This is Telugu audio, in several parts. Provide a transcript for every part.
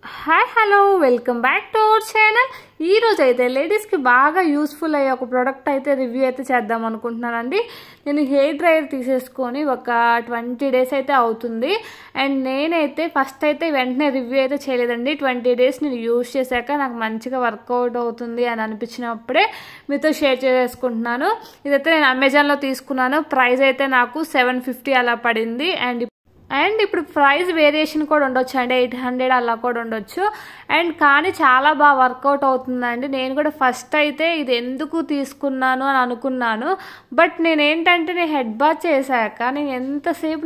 Hi hello welcome back to our channel. ఈ రోజు అయితే లేడీస్కి బాగా యూస్ఫుల్ అయ్యే ఒక ప్రోడక్ట్ అయితే రివ్యూ అయితే చేద్దాం అనుకుంటున్నానండి. నేను హెయిర్ డ్రైయర్ తీసేసుకొని ఒక 20 డేస్ అయితే అవుతుంది. అండ్ నేనైతే ఫస్ట్ అయితే వెంటనే రివ్యూ అయితే చేయలేదండి. 20 డేస్ నేను యూజ్ చేశాక నాకు మంచిగా వర్కౌట్ అవుతుంది అని అనిపించినప్పుడే మీతో షేర్ చేసుకుంటున్నాను. ఇదైతే నేను అమెజాన్లో తీసుకున్నాను. ప్రైస్ అయితే నాకు 750 అలా పడింది. అండ్ ఇప్పుడు ప్రైస్ వేరియేషన్ కూడా ఉండొచ్చు అండి, 800 అలా కూడా ఉండొచ్చు. అండ్ కానీ చాలా బాగా వర్కౌట్ అవుతుందండి. నేను కూడా ఫస్ట్ అయితే ఇది ఎందుకు తీసుకున్నాను అని అనుకున్నాను. బట్ నేను హెడ్ బాత్ చేశాక నేను ఎంతసేపు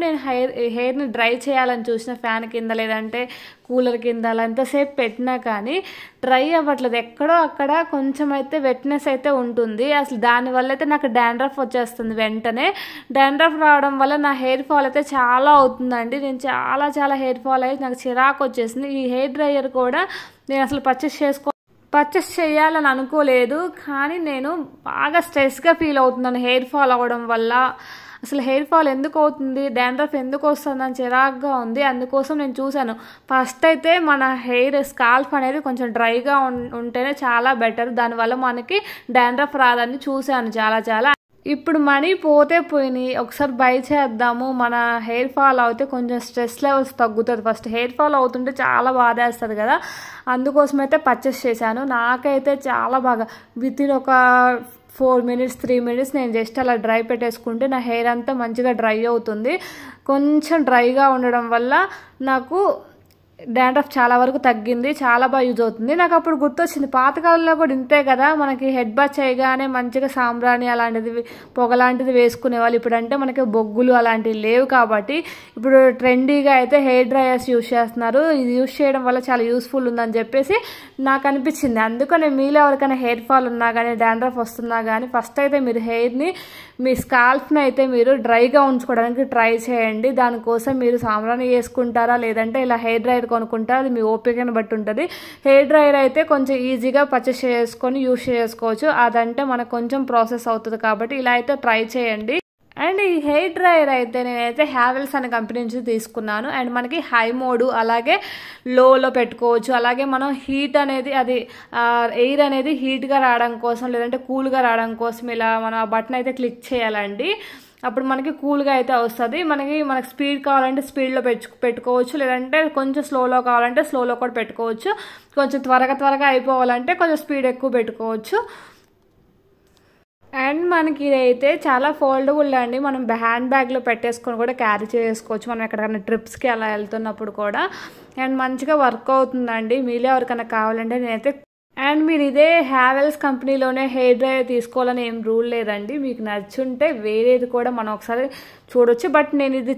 హెయిర్ని డ్రై చేయాలని చూసిన ఫ్యాన్ కింద లేదంటే కూలర్ కింద అలా ఎంతసేపు పెట్టినా కానీ డ్రై అవ్వట్లేదు. ఎక్కడో అక్కడ కొంచెం అయితే వెట్నెస్ అయితే ఉంటుంది. అసలు దానివల్ల అయితే నాకు డాండ్రఫ్ వచ్చేస్తుంది. వెంటనే డాండ్రఫ్ రావడం వల్ల నా హెయిర్ ఫాల్ అయితే చాలా అవుతుందండి. నేను చాలా హెయిర్ ఫాల్ అయ్యి నాకు చిరాకు వచ్చేసింది. ఈ హెయిర్ డ్రైయర్ కూడా నేను అసలు పర్చేస్ చేయాలని అనుకోలేదు, కానీ నేను బాగా స్ట్రెస్గా ఫీల్ అవుతున్నాను హెయిర్ ఫాల్ అవ్వడం వల్ల. అసలు హెయిర్ ఫాల్ ఎందుకు అవుతుంది, డాండ్రఫ్ ఎందుకు వస్తుందని చిరాగ్గా ఉంది. అందుకోసం నేను చూశాను. ఫస్ట్ అయితే మన హెయిర్ స్కాల్ఫ్ అనేది కొంచెం డ్రైగా ఉంటేనే చాలా బెటర్. దానివల్ల మనకి డాండ్రఫ్ రాదని చూశాను చాలా. ఇప్పుడు మనీ పోతే పోయినాయి, ఒకసారి బై చేద్దాము. మన హెయిర్ ఫాల్ అవుతే కొంచెం స్ట్రెస్ లెవెల్స్ తగ్గుతుంది. ఫస్ట్ హెయిర్ ఫాల్ అవుతుంటే చాలా బాధేస్తుంది కదా, అందుకోసం అయితే పర్చేస్ చేశాను. నాకైతే చాలా బాగా వితిన్ ఒక 4 minutes 3 minutes నేను జస్ట్ అలా డ్రై పెట్టేసుకుంటే నా హెయిర్ అంతా మంచిగా డ్రై అవుతుంది. కొంచెం డ్రైగా ఉండడం వల్ల నాకు డాండ్రఫ్ చాలా వరకు తగ్గింది. చాలా బాగా యూజ్ అవుతుంది. నాకు అప్పుడు గుర్తొచ్చింది, పాతకాలంలో కూడా ఇంతే కదా, మనకి హెడ్ బాత్ చేయగానే మంచిగా సాంబ్రాణి అలాంటిది పొగ లాంటిది వేసుకునేవాళ్ళు. ఇప్పుడు అంటే మనకి బొగ్గులు అలాంటివి లేవు కాబట్టి ఇప్పుడు ట్రెండీగా అయితే హెయిర్ డ్రైయర్స్ యూజ్ చేస్తున్నారు. ఇది యూజ్ చేయడం వల్ల చాలా యూస్ఫుల్ ఉందని చెప్పేసి నాకు అనిపించింది. అందుకని మీలో ఎవరికైనా హెయిర్ ఫాల్ ఉన్నా కానీ డాండ్రఫ్ వస్తున్నా కానీ ఫస్ట్ అయితే మీరు హెయిర్ని, మీ స్కాల్ఫ్ని అయితే మీరు డ్రైగా ఉంచుకోవడానికి ట్రై చేయండి. దానికోసం మీరు సాంబ్రాణి వేసుకుంటారా లేదంటే ఇలా హెయిర్ డ్రైయర్ కొనుక్కుంటారా, అది మీ ఓపికను బట్టి ఉంటుంది. హెయిర్ డ్రైయర్ అయితే కొంచెం ఈజీగా పర్చేస్ చేసుకొని యూజ్ చేసుకోవచ్చు. అదంటే మనకు కొంచెం ప్రాసెస్ అవుతుంది కాబట్టి ఇలా అయితే ట్రై చేయండి. అండ్ ఈ హెయిర్ డ్రైయర్ అయితే నేనైతే హ్యావెల్స్ అనే కంపెనీ నుంచి తీసుకున్నాను. అండ్ మనకి హై మోడు అలాగే లోలో పెట్టుకోవచ్చు. అలాగే మనం హీట్ అనేది ఎయిర్ అనేది హీట్గా రావడం కోసం లేదంటే కూల్గా రావడం కోసం ఇలా మనం ఆ బటన్ అయితే క్లిక్ చేయాలండి. అప్పుడు మనకి కూల్గా అయితే వస్తుంది. మనకి స్పీడ్ కావాలంటే స్పీడ్లో పెట్టుకోవచ్చు, లేదంటే కొంచెం స్లోలో కావాలంటే స్లోలో కూడా పెట్టుకోవచ్చు. కొంచెం త్వరగా అయిపోవాలంటే కొంచెం స్పీడ్ ఎక్కువ పెట్టుకోవచ్చు. అండ్ మనకి ఇదైతే చాలా ఫోల్డబుల్ అండి. మనం హ్యాండ్ బ్యాగ్లో పెట్టేసుకొని కూడా క్యారీ చేసుకోవచ్చు మనం ఎక్కడికైనా ట్రిప్స్కి అలా వెళ్తున్నప్పుడు కూడా. అండ్ మంచిగా వర్క్ అవుతుందండి. మీలో ఎవరికైనా కావాలంటే నేనైతే అండ్ మీరు ఇదే హ్యావెల్స్ కంపెనీలోనే హెయిర్ డ్రైయర్ తీసుకోవాలని ఏం రూల్ లేదండి. మీకు నచ్చుంటే వేరేది కూడా మనం ఒకసారి చూడొచ్చు. బట్ నేను ఇది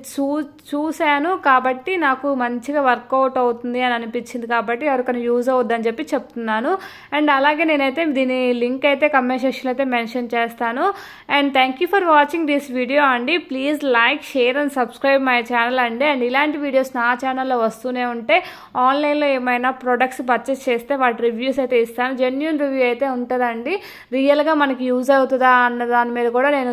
చూశాను కాబట్టి నాకు మంచిగా వర్కౌట్ అవుతుంది అని అనిపించింది కాబట్టి ఎవరికైనా యూజ్ అవుద్దని చెప్పి చెప్తున్నాను. అండ్ అలాగే నేనైతే దీని లింక్ అయితే కమెంట్ సెక్షన్లో అయితే మెన్షన్ చేస్తాను. And thank you for watching this video అండి. Please like, share and subscribe my channel అండి. అండ్ ఇలాంటి వీడియోస్ నా ఛానల్లో వస్తూనే ఉంటే ఆన్లైన్లో ఏమైనా ప్రొడక్ట్స్ పర్చేస్ చేస్తే వాటి రివ్యూస్ అయితే ఇస్తాను. జెన్యూన్ రివ్యూ అయితే ఉంటుందండి. రియల్గా మనకి యూజ్ అవుతుందా అన్న దాని మీద కూడా నేను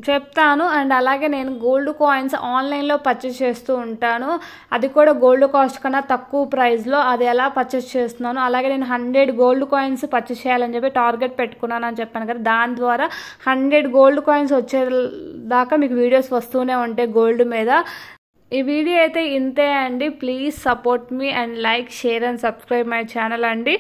చెప్తాను. అండ్ అలాగే నేను గోల్డ్ కాయిన్స్ ఆన్లైన్లో పర్చేస్ చేస్తూ ఉంటాను. అది కూడా గోల్డ్ కాస్ట్ కన్నా తక్కువ ప్రైస్లో. అది ఎలా పర్చేస్ చేస్తున్నాను, అలాగే నేను 100 గోల్డ్ కాయిన్స్ పర్చేస్ చేయాలని చెప్పి టార్గెట్ పెట్టుకున్నాను అని చెప్పాను కదా, దాని ద్వారా 100 గోల్డ్ కాయిన్స్ వచ్చేదాకా మీకు వీడియోస్ వస్తూనే ఉంటాయి గోల్డ్ మీద. ఈ వీడియో అయితే ఇంతే అండి. Please support me and like, share and subscribe my channel అండి.